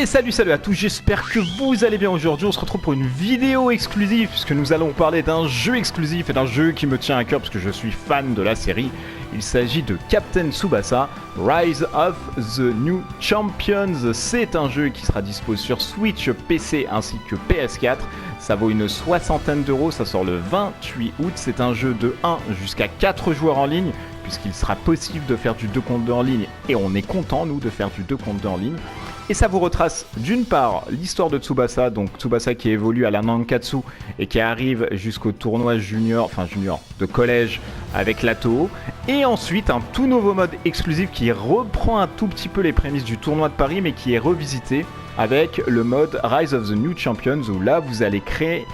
Et salut à tous, j'espère que vous allez bien aujourd'hui. On se retrouve pour une vidéo exclusive puisque nous allons parler d'un jeu exclusif et d'un jeu qui me tient à cœur parce que je suis fan de la série. Il s'agit de Captain Tsubasa, Rise of the New Champions. C'est un jeu qui sera dispo sur Switch, PC ainsi que PS4. Ça vaut une soixantaine d'euros, ça sort le 28 août. C'est un jeu de 1 jusqu'à 4 joueurs en ligne puisqu'il sera possible de faire du 2 contre 2 en ligne et on est content nous de faire du 2 contre 2 en ligne. Et ça vous retrace d'une part l'histoire de Tsubasa, donc Tsubasa qui évolue à la Nankatsu et qui arrive jusqu'au tournoi junior de collège avec la Toho. Et ensuite un tout nouveau mode exclusif qui reprend un tout petit peu les prémices du tournoi de Paris mais qui est revisité avec le mode Rise of the New Champions où là vous allez créer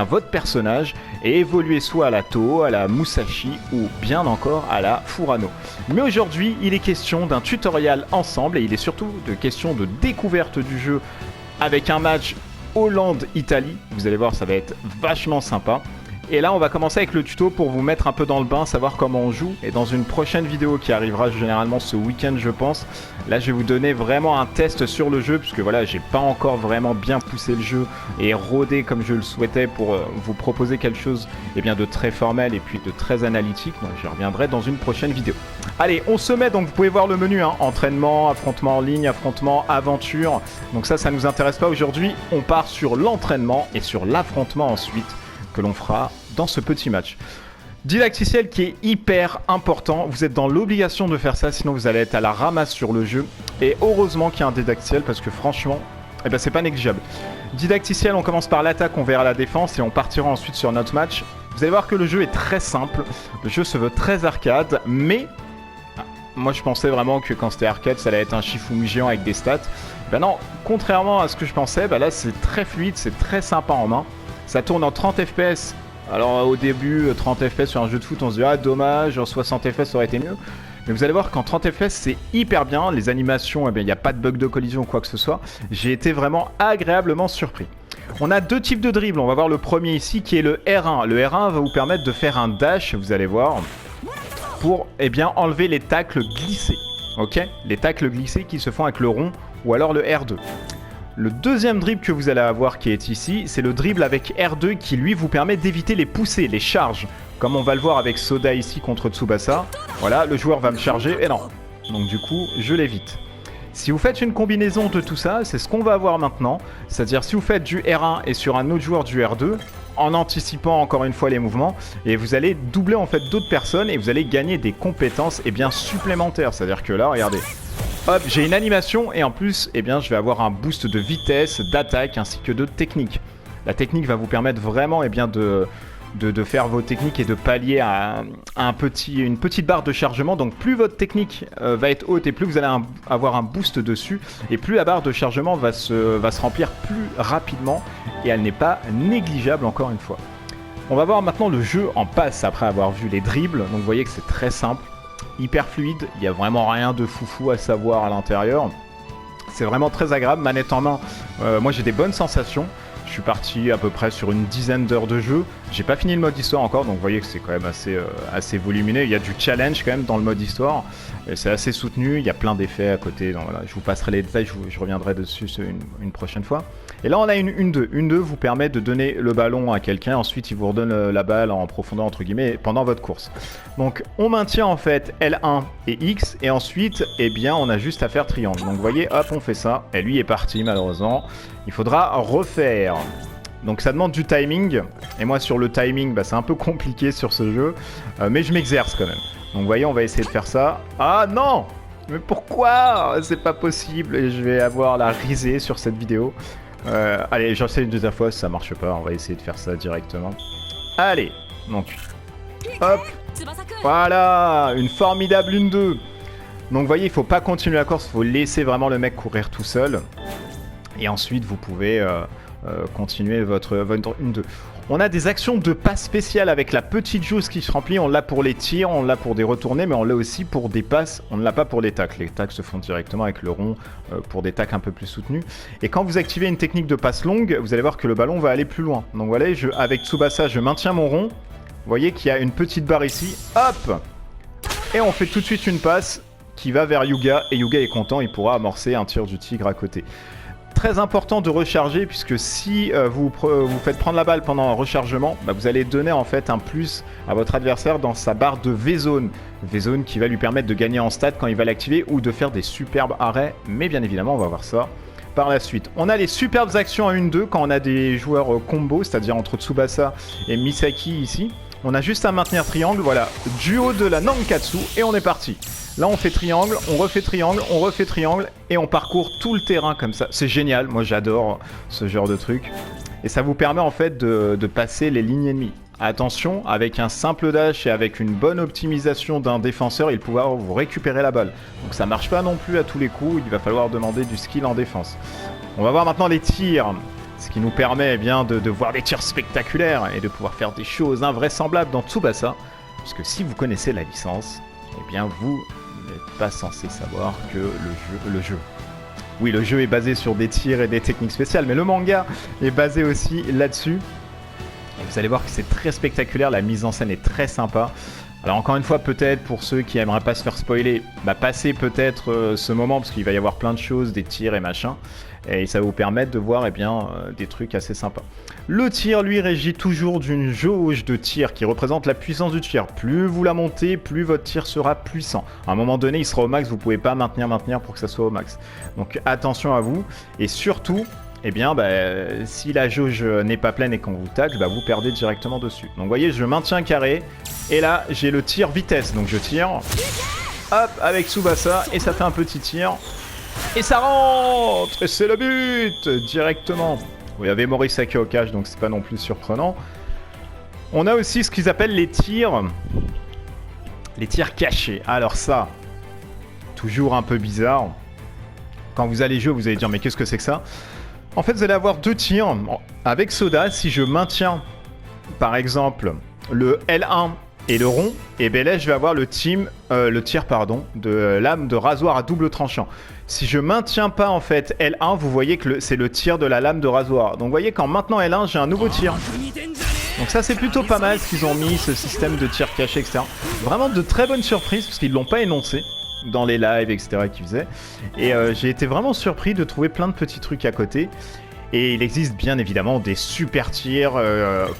votre personnage et évoluer soit à la Toho, à la Musashi ou bien encore à la Furano. Mais aujourd'hui il est question d'un tutoriel ensemble et il est surtout de question de découverte du jeu avec un match Hollande-Italie. Vous allez voir, ça va être vachement sympa. Et là on va commencer avec le tuto pour vous mettre un peu dans le bain, savoir comment on joue. Et dans une prochaine vidéo qui arrivera généralement ce week-end je pense, là je vais vous donner vraiment un test sur le jeu, puisque voilà, j'ai pas encore vraiment bien poussé le jeu et rodé comme je le souhaitais pour vous proposer quelque chose de très formel et puis de très analytique. Donc j'y reviendrai dans une prochaine vidéo. Allez, on se met, donc vous pouvez voir le menu, entraînement, affrontement en ligne, affrontement, aventure. Donc ça nous intéresse pas aujourd'hui, on part sur l'entraînement et sur l'affrontement ensuite que l'on fera dans ce petit match. Didacticiel qui est hyper important, vous êtes dans l'obligation de faire ça, sinon vous allez être à la ramasse sur le jeu. Et heureusement qu'il y a un didacticiel parce que franchement, c'est pas négligeable. Didacticiel, on commence par l'attaque, on verra la défense et on partira ensuite sur notre match. Vous allez voir que le jeu est très simple, le jeu se veut très arcade, mais moi je pensais vraiment que quand c'était arcade ça allait être un Shifumi géant avec des stats. Non, contrairement à ce que je pensais, là c'est très fluide, c'est très sympa en main. Ça tourne en 30 fps. Alors au début, 30 fps sur un jeu de foot, on se dit ah dommage, en 60 fps ça aurait été mieux. Mais vous allez voir qu'en 30 fps c'est hyper bien. Les animations, il n'y a pas de bug de collision ou quoi que ce soit. J'ai été vraiment agréablement surpris. On a deux types de dribbles. On va voir le premier ici qui est le R1. Le R1 va vous permettre de faire un dash, vous allez voir, pour enlever les tacles glissés. Ok, les tacles glissés qui se font avec le rond ou alors le R2. Le deuxième dribble que vous allez avoir qui est ici, c'est le dribble avec R2 qui lui vous permet d'éviter les poussées, les charges. Comme on va le voir avec Soda ici contre Tsubasa. Voilà, le joueur va me charger et non. Donc du coup, je l'évite. Si vous faites une combinaison de tout ça, c'est ce qu'on va voir maintenant. C'est-à-dire si vous faites du R1 et sur un autre joueur du R2, en anticipant encore une fois les mouvements, et vous allez doubler en fait d'autres personnes et vous allez gagner des compétences supplémentaires. C'est-à-dire que là, regardez. Hop, j'ai une animation et en plus, je vais avoir un boost de vitesse, d'attaque ainsi que de technique. La technique va vous permettre vraiment de faire vos techniques et de pallier à une petite barre de chargement. Donc plus votre technique va être haute et plus vous allez avoir un boost dessus et plus la barre de chargement va se remplir plus rapidement et elle n'est pas négligeable encore une fois. On va voir maintenant le jeu en passe après avoir vu les dribbles. Donc vous voyez que c'est très simple. Hyper fluide, il n'y a vraiment rien de foufou à savoir à l'intérieur. C'est vraiment très agréable, manette en main. Moi j'ai des bonnes sensations. Je suis parti à peu près sur une dizaine d'heures de jeu. J'ai pas fini le mode histoire encore, donc vous voyez que c'est quand même assez volumineux. Il y a du challenge quand même dans le mode histoire. Et c'est assez soutenu, il y a plein d'effets à côté. Donc voilà, je vous passerai les détails, je reviendrai dessus une prochaine fois. Et là on a une 1-2. Une 2 vous permet de donner le ballon à quelqu'un, ensuite il vous redonne la balle en profondeur entre guillemets pendant votre course. Donc on maintient en fait L1 et X et ensuite on a juste à faire triangle. Donc vous voyez, hop on fait ça et lui est parti malheureusement. Il faudra refaire. Donc ça demande du timing. Et moi sur le timing, c'est un peu compliqué sur ce jeu. Mais je m'exerce quand même. Donc vous voyez, on va essayer de faire ça. Ah non! Mais pourquoi? C'est pas possible. Et je vais avoir la risée sur cette vidéo. Allez, j'essaie une deuxième fois. Si ça marche pas, on va essayer de faire ça directement. Allez, donc. Hop. Voilà, une formidable 1-2. Donc vous voyez, il faut pas continuer la course. Il faut laisser vraiment le mec courir tout seul. Et ensuite, vous pouvez continuer votre 1-2. On a des actions de passe spéciales avec la petite jauge qui se remplit. On l'a pour les tirs, on l'a pour des retournées, mais on l'a aussi pour des passes. On ne l'a pas pour les tacles. Les tacles se font directement avec le rond pour des tacles un peu plus soutenus. Et quand vous activez une technique de passe longue, vous allez voir que le ballon va aller plus loin. Donc voilà, avec Tsubasa, je maintiens mon rond. Vous voyez qu'il y a une petite barre ici. Hop! Et on fait tout de suite une passe qui va vers Yuga. Et Yuga est content, il pourra amorcer un tir du tigre à côté. très important de recharger puisque si vous faites prendre la balle pendant un rechargement, bah, vous allez donner en fait un plus à votre adversaire dans sa barre de V-Zone. V-Zone qui va lui permettre de gagner en stats quand il va l'activer ou de faire des superbes arrêts. Mais bien évidemment, on va voir ça par la suite. On a les superbes actions à 1-2 quand on a des joueurs combo, c'est-à-dire entre Tsubasa et Misaki ici. On a juste à maintenir triangle, voilà, duo de la Nankatsu et on est parti. Là on fait triangle, on refait triangle et on parcourt tout le terrain comme ça. C'est génial, moi j'adore ce genre de truc. Et ça vous permet en fait de passer les lignes ennemies. Attention, avec un simple dash et avec une bonne optimisation d'un défenseur, il pourra vous récupérer la balle. Donc ça marche pas non plus à tous les coups, il va falloir demander du skill en défense. On va voir maintenant les tirs. Ce qui nous permet eh bien, de voir des tirs spectaculaires et de pouvoir faire des choses invraisemblables dans Tsubasa. Parce que si vous connaissez la licence, eh bien vous n'êtes pas censé savoir que le jeu... Oui, le jeu est basé sur des tirs et des techniques spéciales, mais le manga est basé aussi là-dessus. Et vous allez voir que c'est très spectaculaire, la mise en scène est très sympa. Alors encore une fois, peut-être pour ceux qui aimeraient pas se faire spoiler, bah passez peut-être ce moment parce qu'il va y avoir plein de choses, des tirs et machin. Et ça va vous permettre de voir eh bien, des trucs assez sympas. Le tir, lui, régit toujours d'une jauge de tir qui représente la puissance du tir. Plus vous la montez, plus votre tir sera puissant. À un moment donné, il sera au max, vous ne pouvez pas maintenir pour que ça soit au max. Donc attention à vous. Et surtout, eh bien, si la jauge n'est pas pleine et qu'on vous tacle, vous perdez directement dessus. Donc vous voyez, je maintiens carré. Et là, j'ai le tir vitesse. Donc je tire, hop, avec Tsubasa, et ça fait un petit tir. Et ça rentre! Et c'est le but! Directement. Il y avait Morisaki au cache, donc c'est pas non plus surprenant. On a aussi ce qu'ils appellent les tirs cachés. Alors ça, toujours un peu bizarre. Quand vous allez jouer, vous allez dire mais qu'est-ce que c'est que ça? En fait, vous allez avoir deux tirs. Avec Soda, si je maintiens, par exemple, le L1 et le rond, et bien là je vais avoir le tir de lame de rasoir à double tranchant. Si je maintiens pas en fait L1, vous voyez que c'est le tir de la lame de rasoir. Donc vous voyez qu'en maintenant L1, j'ai un nouveau tir. Donc ça c'est plutôt pas mal ce qu'ils ont mis, ce système de tir caché, etc. Vraiment de très bonnes surprises parce qu'ils l'ont pas énoncé dans les lives, etc. qu'ils faisaient. Et j'ai été vraiment surpris de trouver plein de petits trucs à côté. Et il existe bien évidemment des super tirs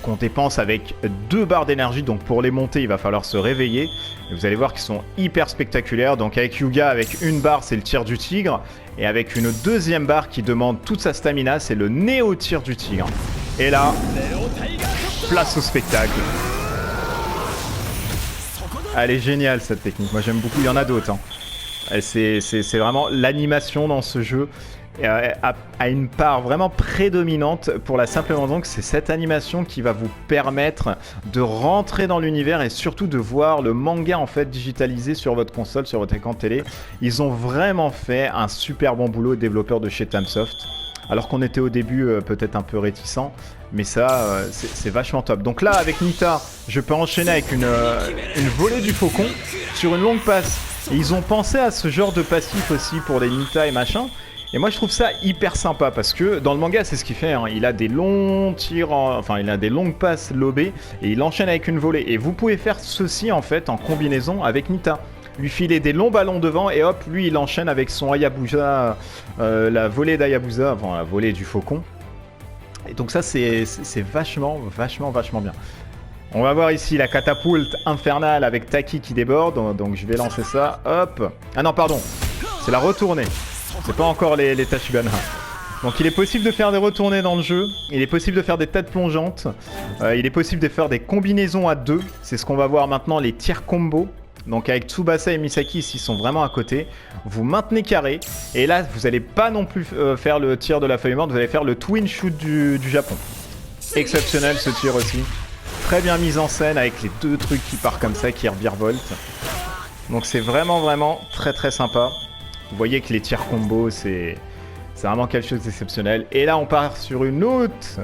qu'on dépense avec 2 barres d'énergie. Donc pour les monter, il va falloir se réveiller. Et vous allez voir qu'ils sont hyper spectaculaires. Donc avec Yuga, avec une barre, c'est le tir du tigre. Et avec une deuxième barre qui demande toute sa stamina, c'est le néo-tir du tigre. Et là, place au spectacle. Elle est géniale cette technique. Moi j'aime beaucoup, il y en a d'autres. Hein. C'est vraiment l'animation dans ce jeu. A une part vraiment prédominante pour la simple raison que c'est cette animation qui va vous permettre de rentrer dans l'univers et surtout de voir le manga en fait digitalisé sur votre console, sur votre écran de télé. Ils ont vraiment fait un super bon boulot, développeurs de chez Tamsoft. Alors qu'on était au début peut-être un peu réticent, mais ça c'est vachement top. Donc là avec Nita, je peux enchaîner avec une volée du faucon sur une longue passe. Et ils ont pensé à ce genre de passif aussi pour les Nita et machin. Et moi je trouve ça hyper sympa parce que dans le manga c'est ce qu'il fait, hein. Il a des longs tirs, il a des longues passes lobées et il enchaîne avec une volée. Et vous pouvez faire ceci en fait en combinaison avec Nita. Lui filer des longs ballons devant et hop, lui il enchaîne avec son Hayabusa, la volée d'Hayabusa, enfin la volée du faucon. Et donc ça c'est vachement bien. On va voir ici la catapulte infernale avec Taki qui déborde, donc je vais lancer ça, hop. Ah non pardon, c'est la retournée. C'est pas encore les Tachibana. Donc il est possible de faire des retournées dans le jeu. Il est possible de faire des têtes plongeantes. Il est possible de faire des combinaisons à 2. C'est ce qu'on va voir maintenant, les tirs combo. Donc avec Tsubasa et Misaki, s'ils sont vraiment à côté, vous maintenez carré. Et là, vous n'allez pas non plus faire le tir de la feuille morte, vous allez faire le twin shoot du Japon. Exceptionnel ce tir aussi. Très bien mis en scène avec les deux trucs qui partent comme ça, qui revirevoltent. Donc c'est vraiment très sympa. Vous voyez que les tirs combo, c'est vraiment quelque chose d'exceptionnel. Et là, on part sur une autre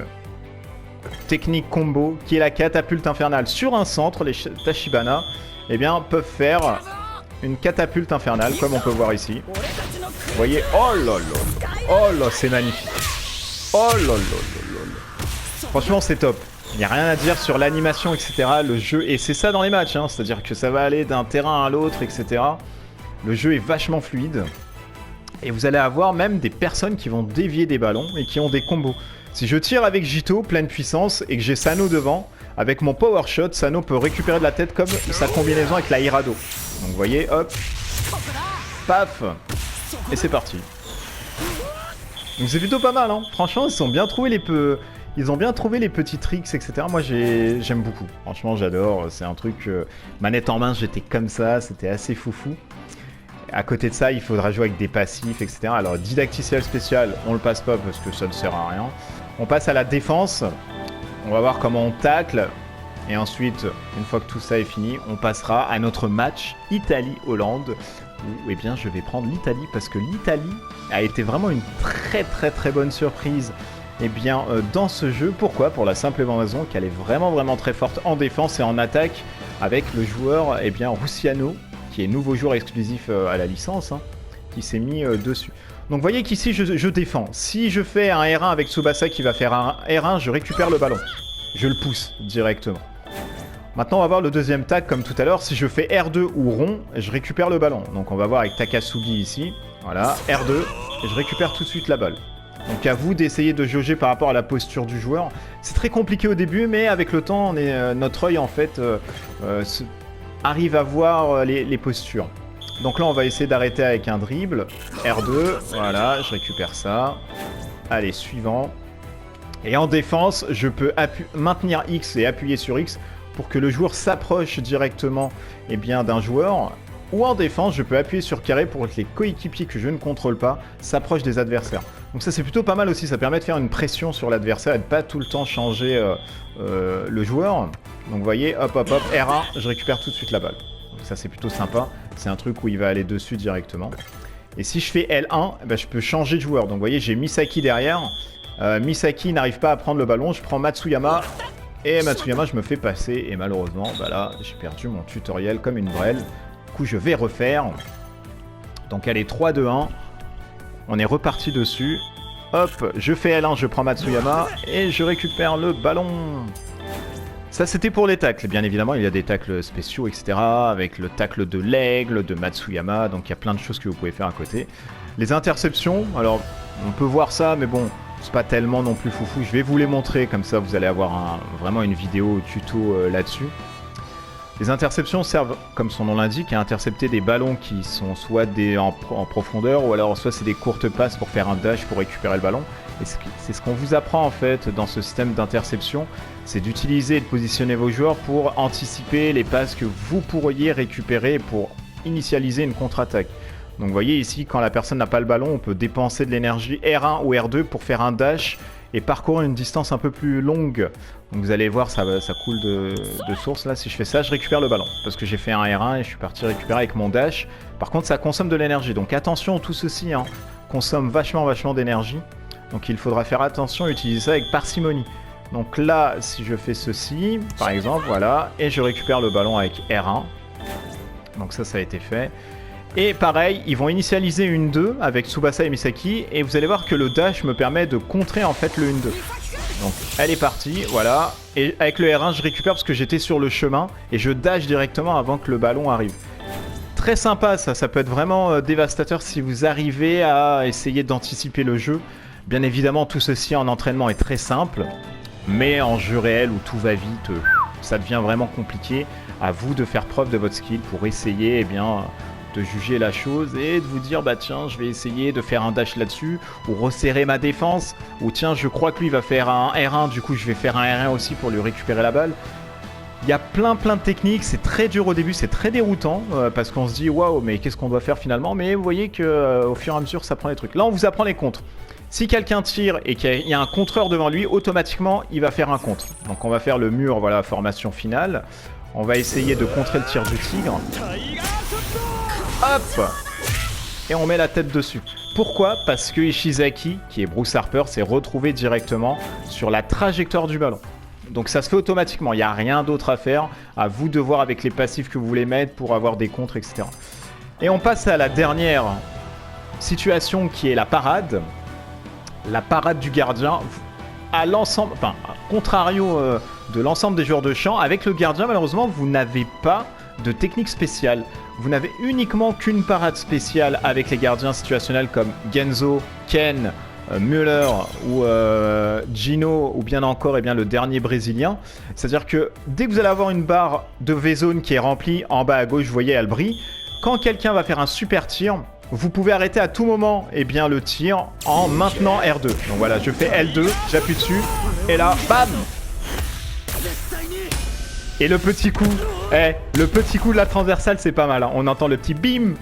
technique combo, qui est la catapulte infernale. Sur un centre, les Tachibana, eh bien, peuvent faire une catapulte infernale, comme on peut voir ici. Vous voyez, oh là là, oh là, c'est magnifique. Oh là là là là. Franchement, c'est top. Il n'y a rien à dire sur l'animation, etc. Le jeu, et c'est ça dans les matchs, hein, c'est-à-dire que ça va aller d'un terrain à l'autre, etc. Le jeu est vachement fluide. Et vous allez avoir même des personnes qui vont dévier des ballons et qui ont des combos. Si je tire avec Jito, pleine puissance, et que j'ai Sano devant, avec mon power shot, Sano peut récupérer de la tête comme sa combinaison avec la Hirado. Donc vous voyez, hop, paf, et c'est parti. Donc c'est plutôt pas mal, hein. Franchement, ils ont bien trouvé les petits tricks, etc. Moi, j'aime beaucoup. Franchement, j'adore. C'est un truc... manette en main, j'étais comme ça. C'était assez foufou. À côté de ça, il faudra jouer avec des passifs, etc. Alors, didacticiel spécial, on le passe pas parce que ça ne sert à rien. On passe à la défense. On va voir comment on tacle. Et ensuite, une fois que tout ça est fini, on passera à notre match Italie-Hollande. Où, eh bien, je vais prendre l'Italie parce que l'Italie a été vraiment une très bonne surprise. Eh bien, dans ce jeu, pourquoi? Pour la simple et bonne raison qu'elle est vraiment très forte en défense et en attaque avec le joueur, eh bien, Russiano, qui est nouveau joueur exclusif à la licence, hein, qui s'est mis dessus. Donc, vous voyez qu'ici, je défends. Si je fais un R1 avec Tsubasa qui va faire un R1, je récupère le ballon. Je le pousse directement. Maintenant, on va voir le deuxième tag comme tout à l'heure. Si je fais R2 ou rond, je récupère le ballon. Donc, on va voir avec Takasugi ici. Voilà, R2, et je récupère tout de suite la balle. Donc à vous d'essayer de jauger par rapport à la posture du joueur. C'est très compliqué au début, mais avec le temps, notre œil en fait arrive à voir les postures. Donc là, on va essayer d'arrêter avec un dribble. R2, voilà, je récupère ça. Allez, suivant. Et en défense, je peux maintenir X et appuyer sur X pour que le joueur s'approche directement d'un joueur. Ou en défense, je peux appuyer sur carré pour que les coéquipiers que je ne contrôle pas s'approchent des adversaires. Donc ça, c'est plutôt pas mal aussi. Ça permet de faire une pression sur l'adversaire et de pas tout le temps changer le joueur. Donc vous voyez, hop, R1, je récupère tout de suite la balle. Donc ça, c'est plutôt sympa. C'est un truc où il va aller dessus directement. Et si je fais L1, je peux changer de joueur. Donc vous voyez, j'ai Misaki derrière. Misaki n'arrive pas à prendre le ballon. Je prends Matsuyama. Et Matsuyama, je me fais passer. Et malheureusement, là, j'ai perdu mon tutoriel comme une brêle. Du coup, je vais refaire. Donc, allez, 3, 2, 1. On est reparti dessus. Hop, je fais L1, je prends Matsuyama. Et je récupère le ballon. Ça, c'était pour les tacles. Bien évidemment, il y a des tacles spéciaux, etc. Avec le tacle de l'aigle, de Matsuyama. Donc, il y a plein de choses que vous pouvez faire à côté. Les interceptions, alors, on peut voir ça, mais bon, c'est pas tellement non plus foufou. Je vais vous les montrer, comme ça, vous allez avoir vraiment une vidéo tuto là-dessus. Les interceptions servent, comme son nom l'indique, à intercepter des ballons qui sont soit en profondeur, ou alors soit c'est des courtes passes pour faire un dash pour récupérer le ballon. Et c'est ce qu'on vous apprend en fait dans ce système d'interception, c'est d'utiliser et de positionner vos joueurs pour anticiper les passes que vous pourriez récupérer pour initialiser une contre-attaque. Donc vous voyez ici, quand la personne n'a pas le ballon, on peut dépenser de l'énergie R1 ou R2 pour faire un dash et parcourir une distance un peu plus longue. Donc vous allez voir, ça coule de source. Là, si je fais ça, je récupère le ballon. Parce que j'ai fait un R1 et je suis parti récupérer avec mon dash. Par contre, ça consomme de l'énergie. Donc attention, tout ceci consomme vachement d'énergie. Donc il faudra faire attention et utiliser ça avec parcimonie. Donc là, si je fais ceci, par exemple, voilà, et je récupère le ballon avec R1. Donc ça a été fait. Et pareil, ils vont initialiser une 2 avec Tsubasa et Misaki. Et vous allez voir que le dash me permet de contrer en fait le 1-2. Donc elle est partie, voilà. Et avec le R1, je récupère parce que j'étais sur le chemin. Et je dash directement avant que le ballon arrive. Très sympa ça, ça peut être vraiment dévastateur si vous arrivez à essayer d'anticiper le jeu. Bien évidemment, tout ceci en entraînement est très simple. Mais en jeu réel où tout va vite, ça devient vraiment compliqué. À vous de faire preuve de votre skill pour essayer, de juger la chose et de vous dire tiens, je vais essayer de faire un dash là-dessus ou resserrer ma défense, ou tiens, je crois que lui va faire un R1, du coup je vais faire un R1 aussi pour lui récupérer la balle. Il y a plein de techniques, c'est très dur au début, c'est très déroutant parce qu'on se dit waouh, mais qu'est-ce qu'on doit faire finalement, mais vous voyez que au fur et à mesure ça prend les trucs. Là on vous apprend les contres. Si quelqu'un tire et qu'il y a un contreur devant lui, automatiquement il va faire un contre. Donc on va faire le mur, voilà, formation finale. On va essayer de contrer le tir du tigre. Hop! Et on met la tête dessus. Pourquoi? Parce que Ishizaki, qui est Bruce Harper, s'est retrouvé directement sur la trajectoire du ballon. Donc ça se fait automatiquement, il n'y a rien d'autre à faire. À vous de voir avec les passifs que vous voulez mettre pour avoir des contres, etc. Et on passe à la dernière situation qui est la parade. La parade du gardien. À l'ensemble, enfin, contrario de l'ensemble des joueurs de champ, avec le gardien, malheureusement, vous n'avez pas de techniques spéciales. Vous n'avez uniquement qu'une parade spéciale avec les gardiens situationnels comme Genzo, Ken, Müller ou Gino, ou bien encore eh bien, le dernier brésilien. C'est-à-dire que dès que vous allez avoir une barre de V-Zone qui est remplie, en bas à gauche, vous voyez, elle brille. Quand quelqu'un va faire un super tir, vous pouvez arrêter à tout moment eh bien, le tir en maintenant R2. Donc voilà, je fais L2, j'appuie dessus, et là, bam! Et le petit coup, le petit coup de la transversale, c'est pas mal. Hein. On entend le petit bim,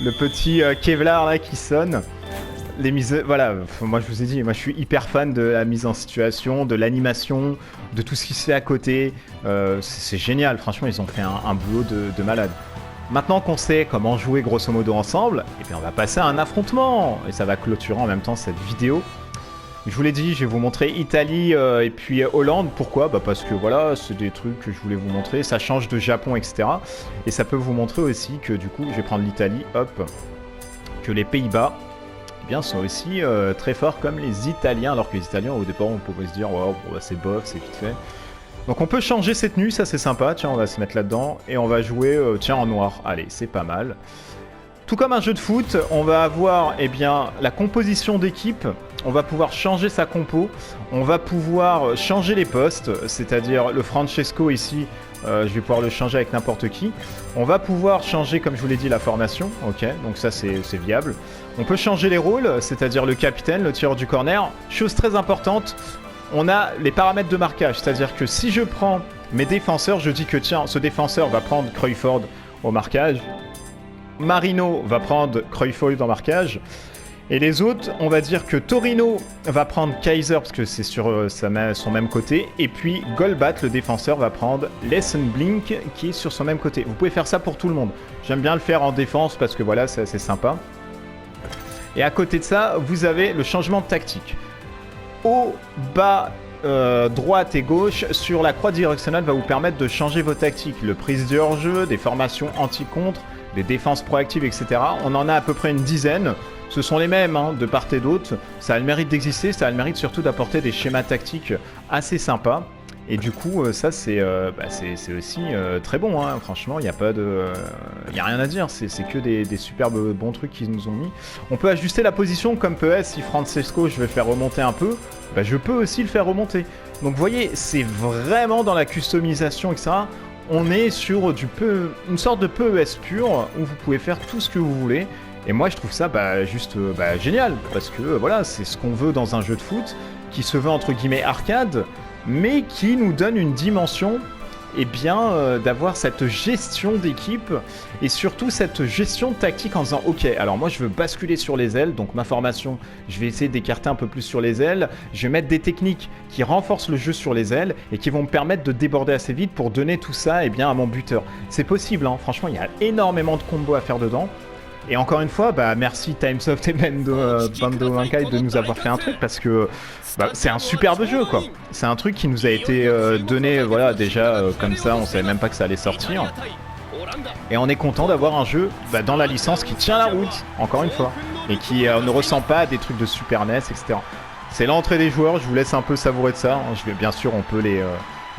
le petit Kevlar là qui sonne. Les mises, voilà, moi je vous ai dit, moi je suis hyper fan de la mise en situation, de l'animation, de tout ce qui se fait à côté. C'est génial, franchement, ils ont fait un boulot de malade. Maintenant qu'on sait comment jouer grosso modo ensemble, eh bien on va passer à un affrontement. Et ça va clôturer en même temps cette vidéo. Je vous l'ai dit, je vais vous montrer Italie et puis Hollande. Pourquoi? Bah parce que voilà, c'est des trucs que je voulais vous montrer. Ça change de Japon, etc. Et ça peut vous montrer aussi que du coup, je vais prendre l'Italie, hop, que les Pays-Bas, eh bien, sont aussi très forts comme les Italiens. Alors que les Italiens, au départ, on pouvait se dire, wow, bah, c'est bof, c'est vite fait. Donc on peut changer cette tenue, ça c'est sympa. Tiens, on va se mettre là-dedans et on va jouer, tiens, en noir. Allez, c'est pas mal. Tout comme un jeu de foot, on va avoir eh bien, la composition d'équipe, on va pouvoir changer sa compo, on va pouvoir changer les postes, c'est-à-dire le Francesco ici, je vais pouvoir le changer avec n'importe qui. On va pouvoir changer, comme je vous l'ai dit, la formation, ok, donc ça c'est viable. On peut changer les rôles, c'est-à-dire le capitaine, le tireur du corner. Chose très importante, on a les paramètres de marquage, c'est-à-dire que si je prends mes défenseurs, je dis que tiens, ce défenseur va prendre Cruyfford au marquage, Marino va prendre Cruyfford en marquage. Et les autres, on va dire que Torino va prendre Kaiser parce que c'est sur son même côté. Et puis Golbat, le défenseur, va prendre Lessenblink qui est sur son même côté. Vous pouvez faire ça pour tout le monde. J'aime bien le faire en défense parce que voilà, c'est assez sympa. Et à côté de ça, vous avez le changement de tactique. Au bas, droite et gauche, sur la croix directionnelle va vous permettre de changer vos tactiques. Le prise de hors-jeu, des formations anti-contre, des défenses proactives, etc. On en a à peu près une dizaine. Ce sont les mêmes hein, de part et d'autre. Ça a le mérite d'exister, ça a le mérite surtout d'apporter des schémas tactiques assez sympas. Et du coup, ça c'est aussi très bon. Hein. Franchement, il n'y a pas de, y a rien à dire. C'est que des superbes bons trucs qu'ils nous ont mis. On peut ajuster la position comme peut être. Si Francesco, je vais faire remonter un peu, bah, je peux aussi le faire remonter. Donc vous voyez, c'est vraiment dans la customisation, etc. On est sur une sorte de PES pur où vous pouvez faire tout ce que vous voulez. Et moi, je trouve ça juste génial parce que voilà, c'est ce qu'on veut dans un jeu de foot qui se veut entre guillemets arcade, mais qui nous donne une dimension eh bien, d'avoir cette gestion d'équipe et surtout cette gestion tactique en disant ok, alors moi je veux basculer sur les ailes, donc ma formation, je vais essayer d'écarter un peu plus sur les ailes, je vais mettre des techniques qui renforcent le jeu sur les ailes et qui vont me permettre de déborder assez vite pour donner tout ça eh bien, à mon buteur. C'est possible, hein. Franchement, il y a énormément de combos à faire dedans. Et encore une fois, merci Timesoft et Bando Mankai de nous avoir fait un truc parce que c'est un superbe jeu quoi. C'est un truc qui nous a été donné voilà déjà comme ça, on savait même pas que ça allait sortir. Et on est content d'avoir un jeu dans la licence qui tient la route, encore une fois, et qui ne ressent pas des trucs de Super NES, etc. C'est l'entrée des joueurs, je vous laisse un peu savourer de ça. Bien sûr, on peut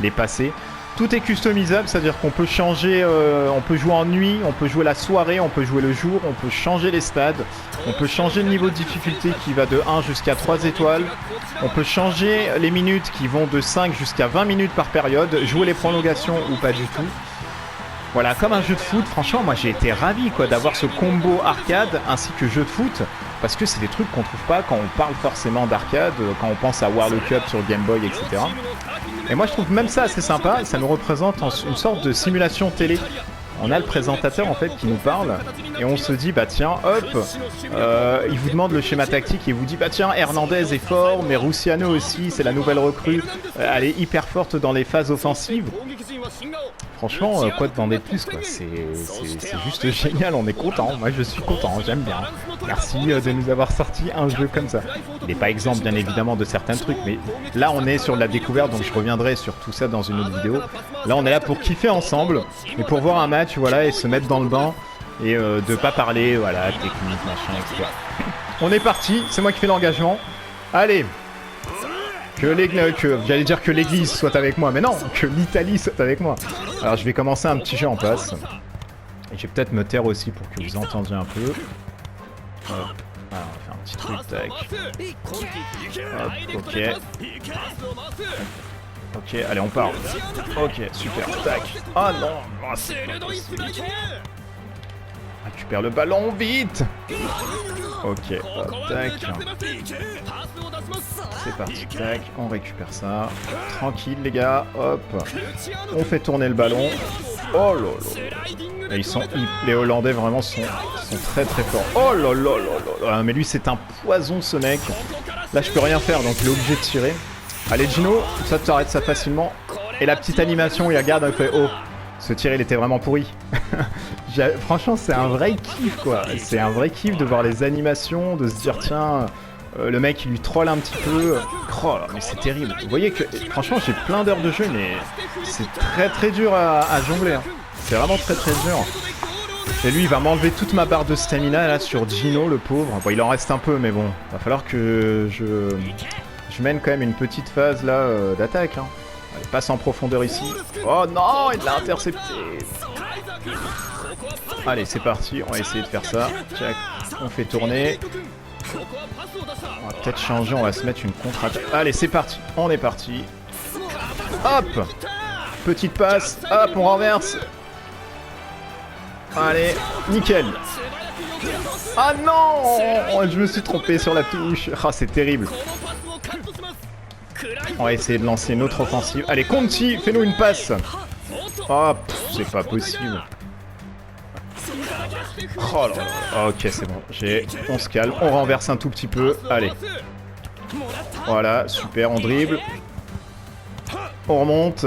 les passer. Tout est customisable, c'est-à-dire qu'on peut changer, on peut jouer en nuit, on peut jouer la soirée, on peut jouer le jour, on peut changer les stades, on peut changer le niveau de difficulté qui va de 1 jusqu'à 3 étoiles, on peut changer les minutes qui vont de 5 jusqu'à 20 minutes par période, jouer les prolongations ou pas du tout. Voilà, comme un jeu de foot, franchement, moi j'ai été ravi d'avoir ce combo arcade ainsi que jeu de foot, parce que c'est des trucs qu'on trouve pas quand on parle forcément d'arcade, quand on pense à World Cup sur Game Boy, etc. Et moi je trouve même ça assez sympa, ça nous représente une sorte de simulation télé. On a le présentateur en fait qui nous parle et on se dit tiens hop, il vous demande le schéma tactique et il vous dit tiens Hernandez est fort mais Russiano aussi c'est la nouvelle recrue, elle est hyper forte dans les phases offensives. Franchement quoi demander de plus quoi, c'est juste génial, on est content, moi je suis content, j'aime bien. Merci de nous avoir sorti un jeu comme ça. Il n'est pas exempt bien évidemment de certains trucs mais là on est sur la découverte donc je reviendrai sur tout ça dans une autre vidéo. Là on est là pour kiffer ensemble et pour voir un match voilà et se mettre dans le bain et de pas parler voilà technique machin etc. On est parti, c'est moi qui fais l'engagement. Allez, j'allais dire que l'église soit avec moi mais non, que l'Italie soit avec moi. Alors je vais commencer un petit jeu en passe. Et je vais peut-être me taire aussi pour que vous entendiez un peu. Hop. Alors, on va faire un petit truc, tac. Hop, ok. Ok, allez, on part. Ok, super, tac. Ah non, oh, c'est pas possible. Récupère le ballon, vite. Ok, hop, tac. C'est parti, tac. On récupère ça. Tranquille, les gars, hop. On fait tourner le ballon. Oh là là. Et les Hollandais vraiment sont très très forts. Oh là là là là. Mais lui, c'est un poison, ce mec. Là, je peux rien faire, donc il est obligé de tirer. Allez, Gino, ça t'arrête ça facilement. Et la petite animation, il regarde, il fait oh. Ce tir, il était vraiment pourri. Franchement, c'est un vrai kiff, quoi. C'est un vrai kiff de voir les animations, de se dire, tiens, le mec, il lui troll un petit peu. Oh là, mais c'est terrible. Vous voyez que, franchement, j'ai plein d'heures de jeu, mais c'est très très dur à jongler. Hein. C'est vraiment très très dur. Et lui, il va m'enlever toute ma barre de stamina, là, sur Gino, le pauvre. Bon, il en reste un peu, mais bon, va falloir que je mène quand même une petite phase, là, d'attaque, hein. Allez, passe en profondeur ici. Oh non, il l'a intercepté. Allez, c'est parti. On va essayer de faire ça. Check. On fait tourner. On va peut-être changer. On va se mettre une contre-attaque. Allez, c'est parti. On est parti. Hop. Petite passe. Hop, on renverse. Allez, nickel. Ah non, je me suis trompé sur la touche. Ah, c'est terrible. On va essayer de lancer une autre offensive. Allez, Conti, fais-nous une passe. Oh, c'est pas possible. Oh là là. Ok, c'est bon. On se calme. On renverse un tout petit peu. Allez. Voilà, super. On dribble. On remonte.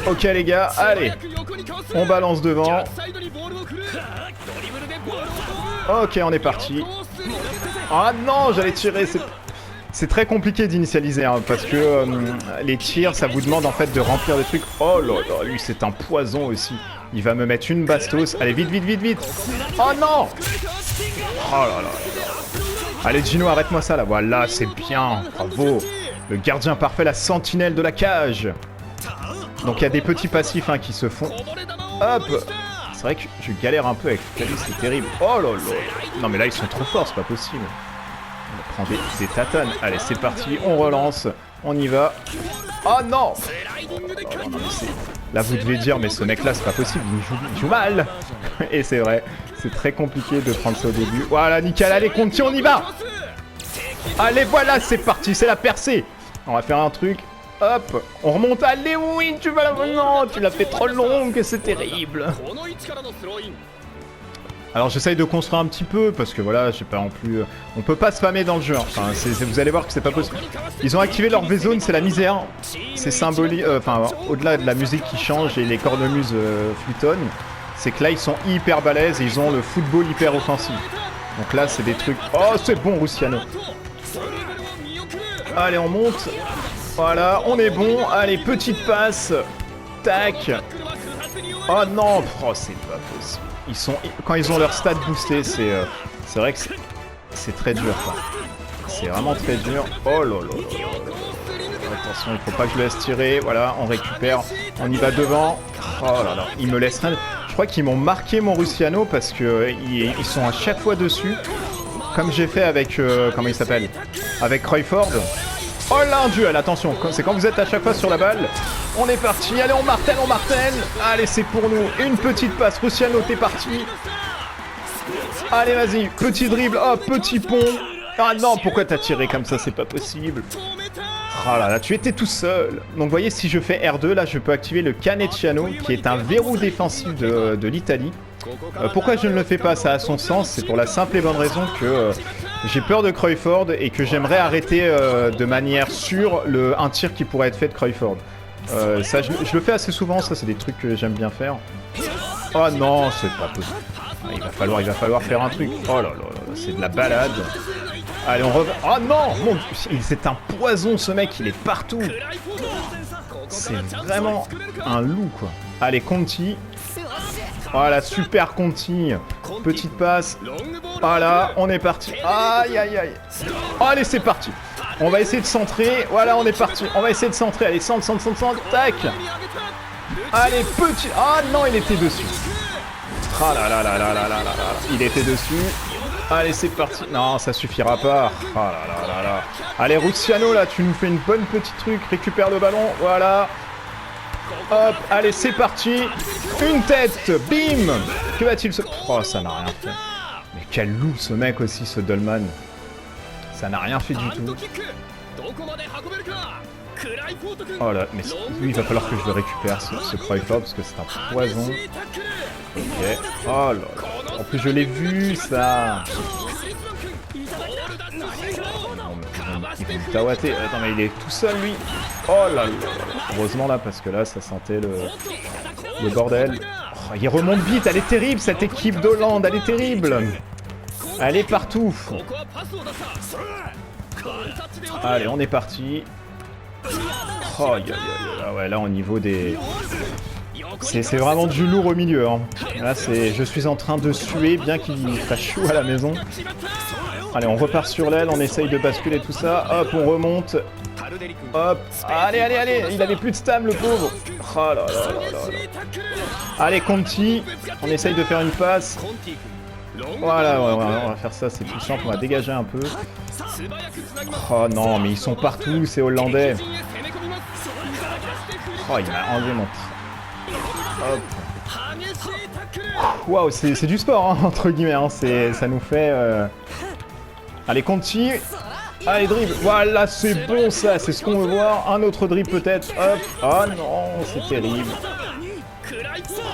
Ok, les gars. Allez. On balance devant. Ok, on est parti. Ah non, j'allais tirer. C'est très compliqué d'initialiser, hein, parce que les tirs, ça vous demande en fait de remplir des trucs. Oh là là, lui c'est un poison aussi. Il va me mettre une bastos. Allez, vite, vite, vite, vite. Oh non. Oh là là là. Allez, Gino, arrête-moi ça là. Voilà, c'est bien. Bravo. Le gardien parfait, la sentinelle de la cage. Donc il y a des petits passifs hein, qui se font. Hop. C'est vrai que je galère un peu avec Kali, c'est terrible. Oh là là. Non mais là ils sont trop forts, c'est pas possible. On prend des tatanes. Allez, c'est parti, on relance, on y va. Oh non, là, vous devez dire, mais ce mec-là, c'est pas possible, il joue mal. Et c'est vrai, c'est très compliqué de prendre ça au début. Voilà, nickel, allez, Conti, on y va. Allez, voilà, c'est parti, c'est la percée. On va faire un truc. Hop, on remonte. Allez, oui, tu vas la... Non, tu l'as fait trop longue, c'est terrible. Alors j'essaye de construire un petit peu parce que voilà, j'ai pas non plus. On peut pas spammer dans le jeu. Enfin, vous allez voir que c'est pas possible. Ils ont activé leur V-Zone, c'est la misère. C'est symbolique. Enfin, au-delà de la musique qui change et les cornemuses flutonnent, c'est que là ils sont hyper balèzes et ils ont le football hyper offensif. Donc là, c'est des trucs. Oh, c'est bon, Russiano. Allez, on monte. Voilà, on est bon. Allez, petite passe. Tac. Oh non, oh, c'est pas possible. Quand ils ont leur stat boosté, c'est vrai que c'est très dur. C'est vraiment très dur. Oh là là là. Attention, il faut pas que je le laisse tirer. Voilà, on récupère. On y va devant. Oh là là, ils me laissent rien. Je crois qu'ils m'ont marqué mon Russiano parce que ils sont à chaque fois dessus. Comme j'ai fait avec comment il s'appelle, avec Cruyfford. Oh là, un duel, attention, c'est quand vous êtes à chaque fois sur la balle. On est parti, allez, on martèle, on martèle. Allez, c'est pour nous, une petite passe, Russiano, t'es parti. Allez, vas-y, petit dribble, hop, petit pont. Ah non, pourquoi t'as tiré comme ça, c'est pas possible. Oh là là, tu étais tout seul. Donc, vous voyez, si je fais R2, là, je peux activer le Caneciano, qui est un verrou défensif de l'Italie. Pourquoi je ne le fais pas? Ça a son sens, c'est pour la simple et bonne raison que j'ai peur de Cruyfford et que j'aimerais arrêter de manière sûre un tir qui pourrait être fait de Cruyfford. Ça, je le fais assez souvent, ça c'est des trucs que j'aime bien faire. Oh non, c'est pas possible. Ah, il va falloir faire un truc. Oh là là là, c'est de la balade. Allez, on revient. Oh non, c'est un poison ce mec, il est partout. C'est vraiment un loup quoi. Allez, Conti. Voilà, super Conti. Petite passe. Voilà, on est parti. Aïe, aïe, aïe. Allez, c'est parti. On va essayer de centrer. Voilà, on est parti. On va essayer de centrer. Allez, centre. Tac. Allez, petit. Ah non, il était dessus. Ah là là là là là là là là. Il était dessus. Allez, c'est parti. Non, ça suffira pas. Ah là là là là. Allez, Ruziano, là, tu nous fais une bonne petite truc. Récupère le ballon. Voilà. Hop, allez, c'est parti. Une tête. Bim. Que va-t-il se... Oh, ça n'a rien fait. Mais quel loup, ce mec aussi, ce Dolman. Ça n'a rien fait du tout. Oh là, mais lui, il va falloir que je le récupère, ce Crawford, parce que c'est un poison. Ok. Oh là là. En plus, je l'ai vu, ça. Il va me tawater. Attends, mais il est tout seul, lui. Oh là là. Heureusement, là, parce que là, ça sentait le bordel. Oh, il remonte vite. Elle est terrible, cette équipe d'Hollande. Elle est terrible. Elle est partout. Allez, on est parti. Oh, ah ouais, là, au niveau des... C'est vraiment du lourd au milieu. Hein. Là, je suis en train de suer, bien qu'il fasse chaud à la maison. Allez, on repart sur l'aile, on essaye de basculer tout ça. Hop, on remonte. Hop. Allez, allez, allez. Il avait plus de stam, le pauvre. Oh là là là là là. Allez, Conti. On essaye de faire une passe. Voilà, on va faire ça, c'est plus simple. On va dégager un peu. Oh non, mais ils sont partout, ces Hollandais. Oh, il m'a enlevé mon... Hop. Waouh, c'est du sport, hein, entre guillemets. Hein. Ça nous fait... Allez, Conti. Allez, dribble. Voilà, c'est bon, ça. C'est ce qu'on veut voir. Un autre dribble, peut-être. Hop. Oh non, c'est terrible.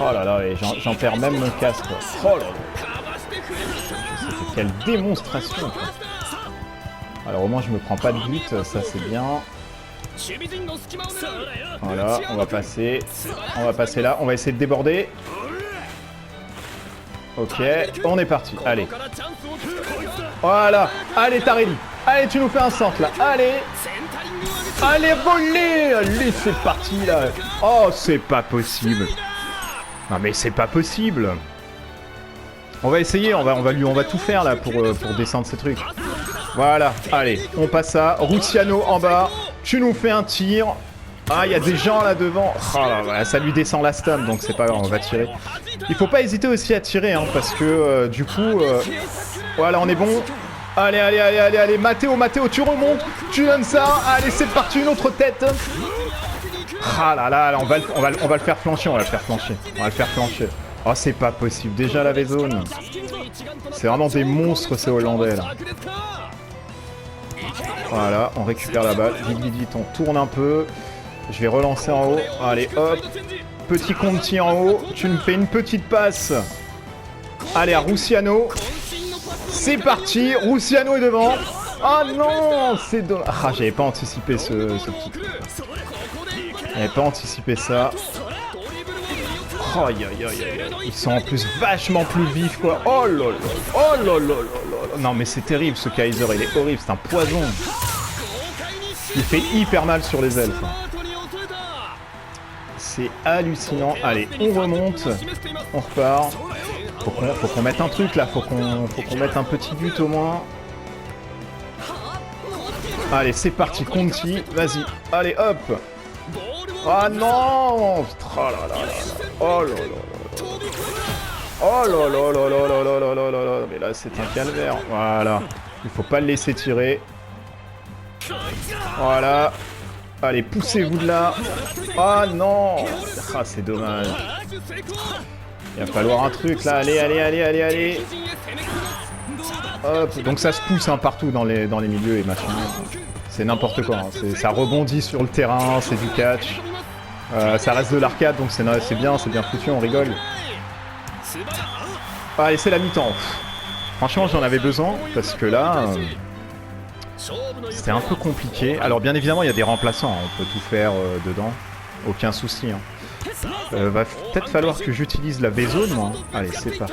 Oh là là, et j'en perds même mon casque. Oh là là. Quelle démonstration, quoi. Alors au moins je me prends pas de but, ça c'est bien. Voilà, on va passer là, on va essayer de déborder. Ok, on est parti, allez. Voilà, allez Tarelli, allez tu nous fais un centre là, allez. Allez voler, allez c'est parti là. Oh c'est pas possible. Non mais c'est pas possible. On va essayer, on va tout faire là pour descendre ces trucs. Voilà, allez, on passe ça. Ruziano en bas, tu nous fais un tir. Ah, il y a des gens là devant. Oh là là, ça lui descend la stun, donc c'est pas grave, on va tirer. Il faut pas hésiter aussi à tirer, hein, parce que du coup... voilà, on est bon. Allez, allez, allez, allez, allez, Matteo, tu remontes, tu donnes ça. Allez, c'est parti, une autre tête. Ah là là, on va le faire flancher, on va le faire flancher. Oh, c'est pas possible. Déjà la V-Zone. C'est vraiment des monstres, ces Hollandais, là. Voilà, on récupère la balle. Vite, vite, vite, on tourne un peu. Je vais relancer en haut. Allez, hop. Petit Conti en haut. Tu me fais une petite passe. Allez, à Ruziano. C'est parti. Ruziano est devant. Ah non, c'est dommage. Ah, j'avais pas anticipé ce petit truc. J'avais pas anticipé ça. Oh, aïe, aïe, aïe, aïe. Ils sont en plus vachement plus vifs, quoi. Oh là là. Oh là là là là. Non, mais c'est terrible, ce Kaiser. Il est horrible. C'est un poison. Il fait hyper mal sur les ailes, quoi. C'est hallucinant. Allez, on remonte. On repart. Faut qu'on mette un truc, là. Faut qu'on mette un petit but, au moins. Allez, c'est parti. Conti. Vas-y. Allez, hop. Ah non. Oh là là là. Oh là là. Oh là là là là là là là là là. Mais là, c'est un calvaire. Voilà. Il faut pas le laisser tirer. Voilà. Allez, poussez-vous de là. Ah non. Ah, c'est dommage. Il va falloir un truc, là. Allez, allez, allez, allez, allez. Hop. Donc ça se pousse hein, partout dans les milieux et machin. C'est n'importe quoi. Hein. Ça rebondit sur le terrain. C'est du catch. Ça reste de l'arcade, donc c'est bien foutu, on rigole. Allez, c'est la mi-temps. Franchement, j'en avais besoin, parce que là, c'était un peu compliqué. Alors, bien évidemment, il y a des remplaçants, hein. On peut tout faire dedans, aucun souci. Hein. Va peut-être falloir que j'utilise la V-Zone, moi. Allez, c'est parti.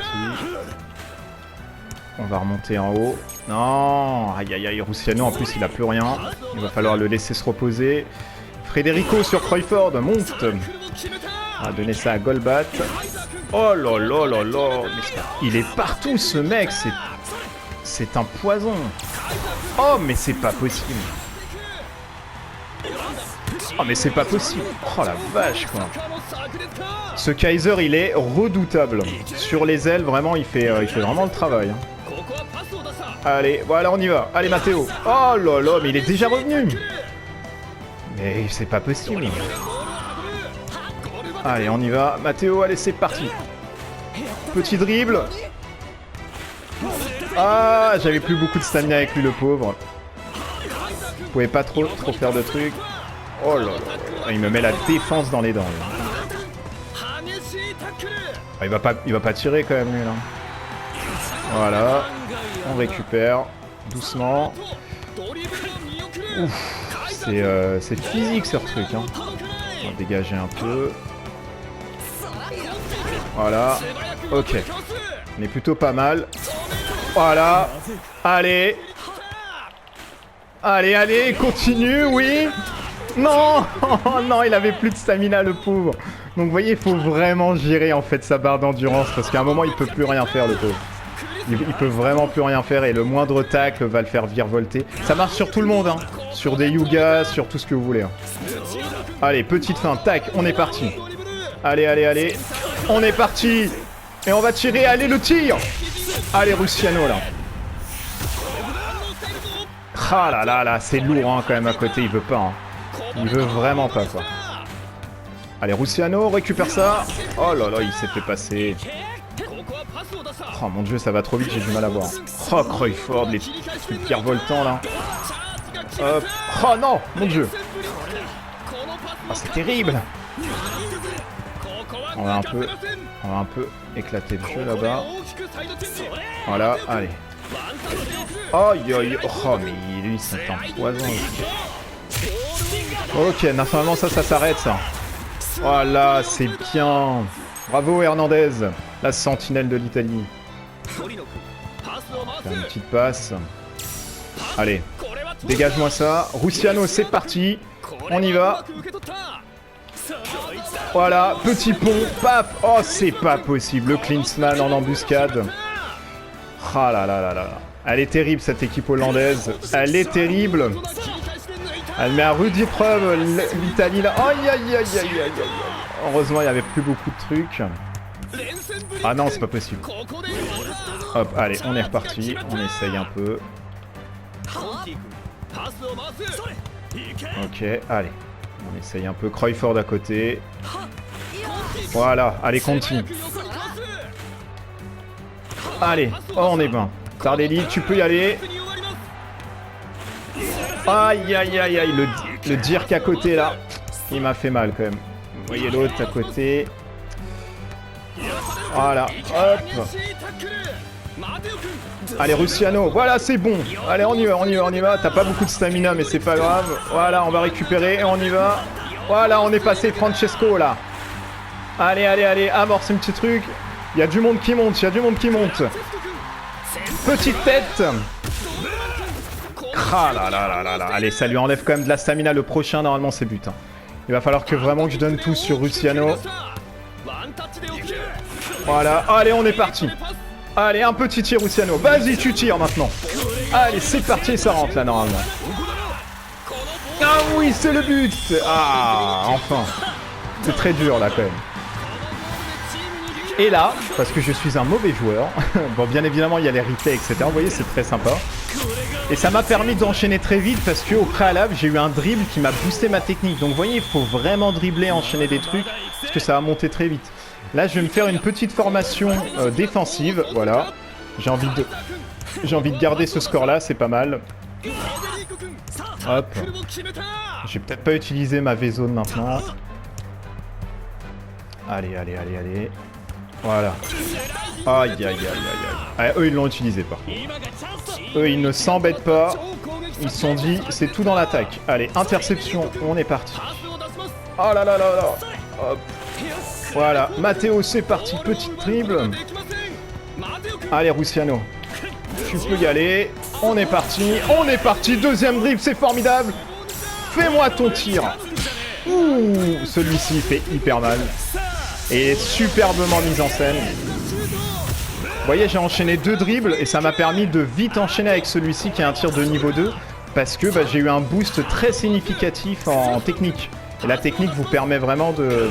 On va remonter en haut. Non, aïe aïe aïe, Ruziano, en plus, il a plus rien. Il va falloir le laisser se reposer. Federico sur Crawford, monte. On va donner ça à Golbat. Oh là là là là. Il est partout ce mec, c'est un poison. Oh mais c'est pas possible. Oh mais c'est pas possible. Oh la vache quoi. Ce Kaiser il est redoutable. Sur les ailes vraiment il fait vraiment le travail. Hein. Allez, voilà on y va. Allez Matteo. Oh là là mais il est déjà revenu. Mais c'est pas possible. Allez on y va. Matteo allez c'est parti. Petit dribble. Ah j'avais plus beaucoup de stamina avec lui le pauvre. Je pouvais pas trop faire de trucs. Oh là là, il me met la défense dans les dents. Ah, il va pas tirer quand même lui là. Voilà, on récupère doucement. Ouf, c'est physique ce truc. Hein. On va dégager un peu. Voilà, ok. On est plutôt pas mal. Voilà, allez. Allez, allez, continue, oui. Non, oh, non, il avait plus de stamina, le pauvre. Donc, vous voyez, il faut vraiment gérer, en fait, sa barre d'endurance. Parce qu'à un moment, il peut plus rien faire, le pauvre. Il peut vraiment plus rien faire. Et le moindre tacle va le faire virevolter. Ça marche sur tout le monde, hein. Sur des Yugas, sur tout ce que vous voulez. Hein. Allez, petite fin. Tac, on est parti. Allez, allez, allez. On est parti. Et on va tirer. Allez, le tir. Allez, Russiano, là. Ah là là là, c'est lourd hein, quand même à côté, il veut pas. Hein. Il veut vraiment pas quoi. Allez, Russiano, récupère ça. Oh là là, il s'est fait passer. Oh mon dieu, ça va trop vite, j'ai du mal à voir. Oh, Crawford, les trucs virevoltants là. Hop. Oh non, mon dieu. Oh, c'est terrible. On va un peu éclater le jeu là-bas. Voilà, allez. Aïe aïe, oh mais lui c'est un poison. Ok, normalement ça s'arrête ça. Voilà, c'est bien. Bravo Hernandez, la sentinelle de l'Italie. Faire une petite passe. Allez, dégage-moi ça. Russiano, c'est parti. On y va. Voilà, petit pont, paf. Oh, c'est pas possible, le Klinsmann en embuscade. Ah là là là là. Elle est terrible cette équipe hollandaise. Elle est terrible. Elle met à rude épreuve l'Italie là. Aïe aïe aïe aïe aïe aïe. Heureusement il n'y avait plus beaucoup de trucs. Ah non c'est pas possible. Hop allez on est reparti. On essaye un peu. Ok allez. On essaye un peu. Crawford à côté. Voilà. Allez continue. Allez, oh on est bien. Tardelli, tu peux y aller. Aïe aïe aïe aïe, le Dirk à côté là. Il m'a fait mal quand même. Vous voyez l'autre à côté. Voilà, hop. Allez Russiano, voilà c'est bon. Allez on y va, on y va, on y va. T'as pas beaucoup de stamina mais c'est pas grave. Voilà, on va récupérer et on y va. Voilà, on est passé Francesco là. Allez, allez, allez, amorce un petit truc. Il y a du monde qui monte, il y a du monde qui monte. Petite tête. Ah là là là là là. Allez, ça lui enlève quand même de la stamina. Le prochain, normalement, c'est but. Hein. Il va falloir que vraiment que je donne tout sur Russiano. Voilà. Allez, on est parti. Allez, un petit tir, Russiano. Vas-y, tu tires maintenant. Allez, c'est parti, ça rentre là, normalement. Ah oui, c'est le but. Ah, enfin. C'est très dur, là, quand même. Et là, parce que je suis un mauvais joueur, bon bien évidemment il y a les replays etc, vous voyez c'est très sympa. Et ça m'a permis d'enchaîner très vite parce qu'au préalable j'ai eu un dribble qui m'a boosté ma technique. Donc vous voyez il faut vraiment dribbler, enchaîner des trucs, parce que ça va monter très vite. Là je vais me faire une petite formation défensive, voilà. J'ai envie de garder ce score là, c'est pas mal. Hop. Je vais peut-être pas utiliser ma V-zone maintenant. Allez, allez, allez, allez. Voilà. Aïe, aïe, aïe, aïe, aïe. Ah, eux, ils l'ont utilisé, par contre. Eux, ils ne s'embêtent pas. Ils se sont dit, c'est tout dans l'attaque. Allez, interception, on est parti. Oh là là là là. Hop. Voilà, Matteo, c'est parti. Petite dribble. Allez, Russiano. Tu peux y aller. On est parti. On est parti. Deuxième dribble, c'est formidable. Fais-moi ton tir. Ouh, celui-ci, il fait hyper mal. Et superbement mise en scène. Vous voyez, j'ai enchaîné 2 dribbles et ça m'a permis de vite enchaîner avec celui-ci qui est un tir de niveau 2 parce que j'ai eu un boost très significatif en technique. Et la technique vous permet vraiment de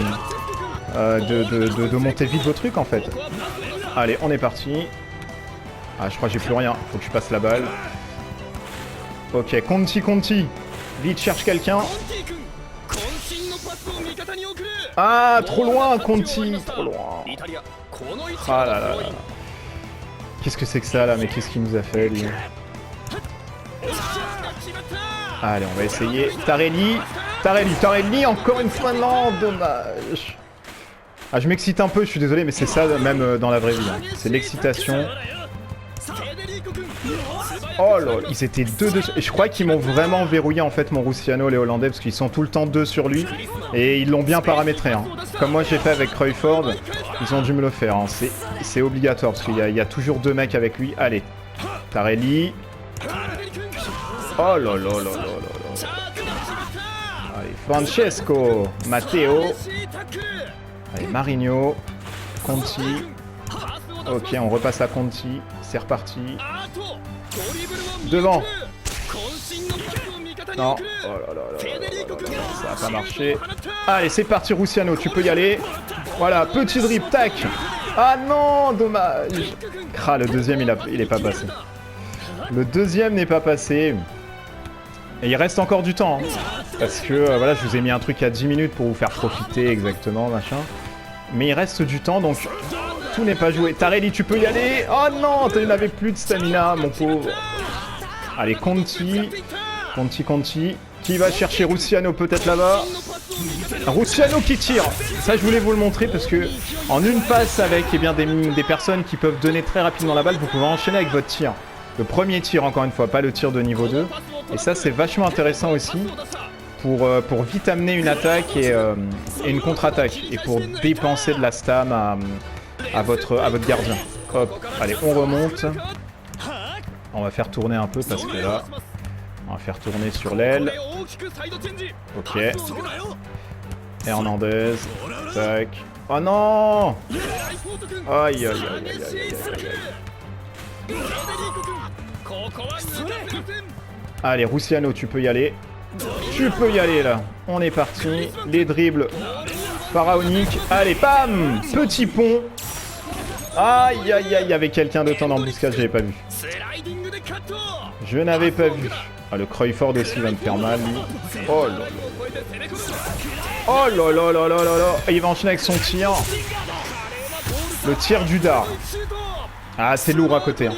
monter vite vos trucs en fait. Allez, on est parti. Ah, je crois que j'ai plus rien. Faut que je passe la balle. Ok, Conti. Vite, cherche quelqu'un. Ah, trop loin, Conti. Trop loin. Ah là là là. Qu'est-ce que c'est que ça là? Mais qu'est-ce qu'il nous a fait lui? Allez, on va essayer. Tarelli, encore une fois, non, dommage. Ah, je m'excite un peu, je suis désolé, mais c'est ça même dans la vraie vie. Hein. C'est l'excitation. Oh là, ils étaient deux. Et je crois qu'ils m'ont vraiment verrouillé en fait mon Rusciano, les Hollandais, parce qu'ils sont tout le temps deux sur lui. Et ils l'ont bien paramétré. Hein. Comme moi j'ai fait avec Cruyfford, ils ont dû me le faire. Hein. C'est obligatoire, parce qu'il y a toujours deux mecs avec lui. Allez, Tarelli. Oh là là là là là. Allez, Francesco, Matteo. Allez, Marinho, Conti. Ok, on repasse à Conti. C'est reparti. Devant. Non. Oh là là là, ça va pas marcher. Allez, c'est parti, Rusciano, tu peux y aller. Voilà, petit drip, tac. Ah non, dommage. Ah, le deuxième, il est pas passé. Le deuxième n'est pas passé. Et il reste encore du temps. Hein, parce que, voilà, je vous ai mis un truc à 10 minutes pour vous faire profiter exactement, machin. Mais il reste du temps, donc tout n'est pas joué. Tarelli, tu peux y aller. Oh non, tu n'avais plus de stamina, mon pauvre. Allez, Conti. Qui va chercher Rusciano peut-être là-bas. Rusciano qui tire. Ça, je voulais vous le montrer parce que en une passe avec des personnes qui peuvent donner très rapidement la balle, vous pouvez enchaîner avec votre tir. Le premier tir, encore une fois, pas le tir de niveau 2. Et ça, c'est vachement intéressant aussi pour vite amener une attaque et une contre-attaque. Et pour dépenser de la stam à votre gardien. Hop, allez, on remonte. On va faire tourner un peu parce que là, on va faire tourner sur l'aile. Ok. Hernandez. Tac. Oh non! Aïe aïe aïe aïe aïe aïe. Allez, Rusciano, tu peux y aller. Tu peux y aller là. On est parti. Les dribbles pharaoniques. Allez, bam! Petit pont. Aïe aïe aïe, il y avait quelqu'un d'autre en embuscade, je l'avais pas vu. Je n'avais pas vu. Ah, le Cruyfford aussi va me faire mal, lui. Oh là là. Oh là là là là là là. Et il va enchaîner avec son tir. Le tir du dard. Ah, c'est lourd à côté. Hein.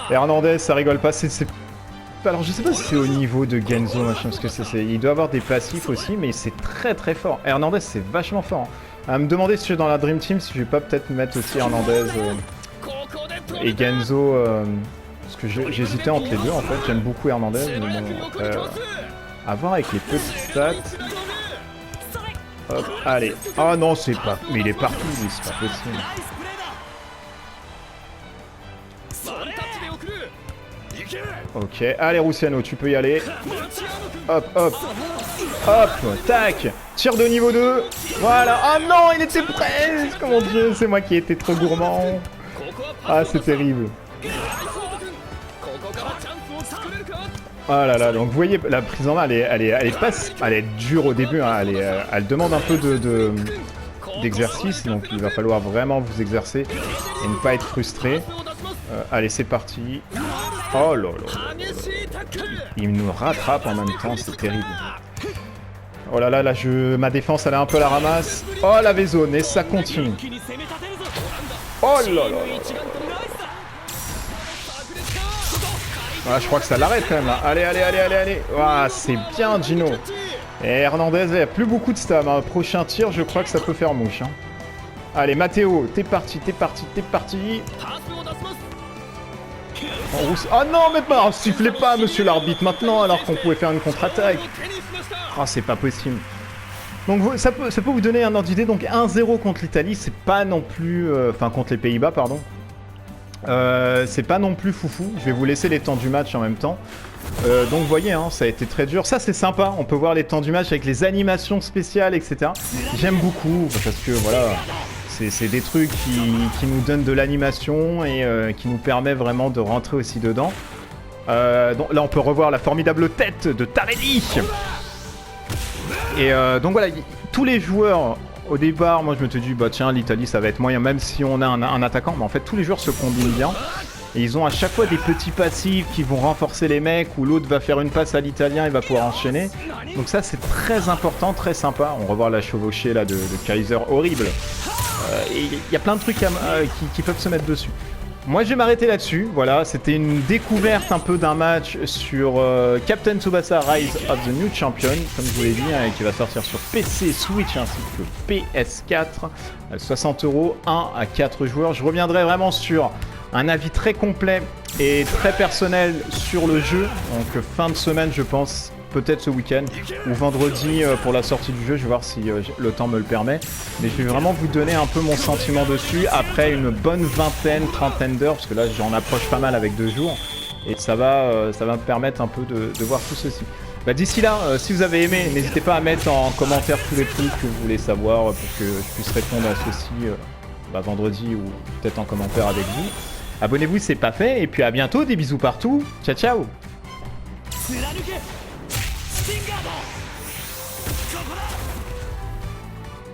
Hernandez, ça rigole pas. Alors, je sais pas si c'est au niveau de Genzo, machin, parce que il doit avoir des passifs aussi, mais c'est très très fort. Hernandez, c'est vachement fort. Hein. À me demander si je suis dans la Dream Team, si je vais pas peut-être mettre aussi Hernandez et Genzo. Parce que j'hésitais entre les deux en fait. J'aime beaucoup Hernandez, mais bon, à voir avec les petites stats. Hop, allez. Ah non, c'est pas. Mais il est partout, lui, c'est pas possible. Ok, allez Rusciano, tu peux y aller. Hop, hop. Hop, tac. Tir de niveau 2. Voilà. Ah non, il était presque. Mon dieu, c'est moi qui ai été trop gourmand. Ah, c'est terrible. Oh là là, donc vous voyez, la prise en main, elle est dure au début. Hein, elle demande un peu d'exercice, donc il va falloir vraiment vous exercer et ne pas être frustré. Allez, c'est parti. Oh là là. Il nous rattrape en même temps, c'est terrible. Oh là là, là ma défense elle est un peu à la ramasse. Oh la V-zone, et ça continue. Oh là là là. Voilà, je crois que ça l'arrête quand même là. Allez, allez, allez, allez, allez. Ah, c'est bien Gino. Et Hernandez, il a plus beaucoup de stam. Hein. Prochain tir, je crois que ça peut faire mouche. Hein. Allez, Matteo, t'es parti. Oh non, mais pas, sifflez pas, monsieur l'arbitre, maintenant, alors qu'on pouvait faire une contre-attaque. Ah, c'est pas possible. Donc, ça peut vous donner un ordre d'idée. Donc, 1-0 contre l'Italie, c'est pas non plus... Enfin, contre les Pays-Bas, pardon. C'est pas non plus foufou. Je vais vous laisser les temps du match en même temps. Donc, vous voyez, hein, ça a été très dur. Ça, c'est sympa. On peut voir les temps du match avec les animations spéciales, etc. J'aime beaucoup, parce que, voilà... C'est des trucs qui nous donnent de l'animation et qui nous permet vraiment de rentrer aussi dedans. Donc là, on peut revoir la formidable tête de Tarelli. Et donc voilà, tous les joueurs, au départ, moi je me suis dit, bah tiens, l'Italie ça va être moyen, même si on a un attaquant, mais en fait tous les joueurs se combinent bien. Et ils ont à chaque fois des petits passifs qui vont renforcer les mecs, où l'autre va faire une passe à l'italien, il va pouvoir enchaîner. Donc ça c'est très important, très sympa. On va voir la chevauchée là de Kaiser, horrible. Et il y a plein de trucs qui peuvent se mettre dessus. Moi je vais m'arrêter là-dessus, voilà, c'était une découverte un peu d'un match sur Captain Tsubasa Rise of the New Champion, comme je vous l'ai dit, hein, et qui va sortir sur PC, Switch ainsi que PS4, 60 €, 1 à 4 joueurs. Je reviendrai vraiment sur un avis très complet et très personnel sur le jeu, donc fin de semaine je pense, peut-être ce week-end ou vendredi pour la sortie du jeu, je vais voir si le temps me le permet. Mais je vais vraiment vous donner un peu mon sentiment dessus après une bonne vingtaine, trentaine d'heures, parce que là j'en approche pas mal avec 2 jours. Et ça va me permettre un peu de voir tout ceci. Bah, d'ici là, si vous avez aimé, n'hésitez pas à mettre en commentaire tous les trucs que vous voulez savoir pour que je puisse répondre à ceci vendredi ou peut-être en commentaire avec vous. Abonnez-vous si c'est pas fait, et puis à bientôt, des bisous partout, ciao ciao.